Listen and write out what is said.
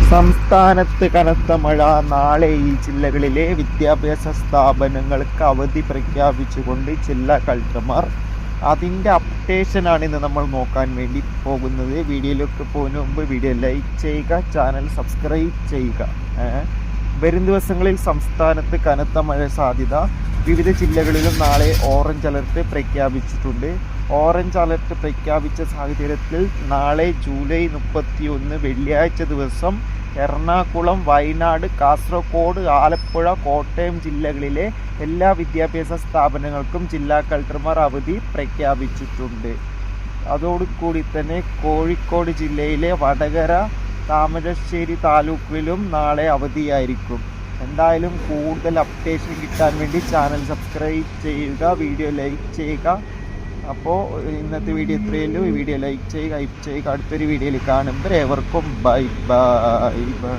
സംസ്ഥാനത്ത് കനത്ത മഴ. നാളെ ഈ ജില്ലകളിലെ വിദ്യാഭ്യാസ സ്ഥാപനങ്ങൾക്ക് അവധി പ്രഖ്യാപിച്ചുകൊണ്ട് ജില്ലാ കളക്ടർമാർ. അതിൻ്റെ അപ്ഡേഷനാണ് ഇന്ന് നമ്മൾ നോക്കാൻ വേണ്ടി പോകുന്നത്. വീഡിയോയിലൊക്കെ പോകുന്ന മുമ്പ് വീഡിയോ ലൈക്ക് ചെയ്യുക, ചാനൽ സബ്സ്ക്രൈബ് ചെയ്യുക. വരും ദിവസങ്ങളിൽ സംസ്ഥാനത്ത് കനത്ത മഴ സാധ്യത. വിവിധ ജില്ലകളിലും നാളെ ഓറഞ്ച് അലർട്ട് പ്രഖ്യാപിച്ചിട്ടുണ്ട്. ഓറഞ്ച് അലർട്ട് പ്രഖ്യാപിച്ച സാഹചര്യത്തിൽ നാളെ ജൂലൈ 31 വെള്ളിയാഴ്ച ദിവസം എറണാകുളം, വയനാട്, കാസർഗോഡ്, ആലപ്പുഴ, കോട്ടയം ജില്ലകളിലെ എല്ലാ വിദ്യാഭ്യാസ സ്ഥാപനങ്ങൾക്കും ജില്ലാ കളക്ടർമാർ അവധി പ്രഖ്യാപിച്ചിട്ടുണ്ട്. അതോടുകൂടി തന്നെ കോഴിക്കോട് ജില്ലയിലെ വടകര, താമരശ്ശേരി താലൂക്കിലും നാളെ അവധിയായിരിക്കും. എന്തായാലും കൂടുതൽ അപ്ഡേഷൻ കിട്ടാൻ വേണ്ടി ചാനൽ സബ്സ്ക്രൈബ് ചെയ്യുക, വീഡിയോ ലൈക്ക് ചെയ്യുക. അപ്പോൾ ഇന്നത്തെ വീഡിയോ ഇത്രയേ ഉള്ളൂ. വീഡിയോ ലൈക്ക് ചെയ്യുക, അടുത്തൊരു വീഡിയോയിൽ കാണുമ്പോൾ ഏവർക്കും ബൈ ബൈ ബൈ.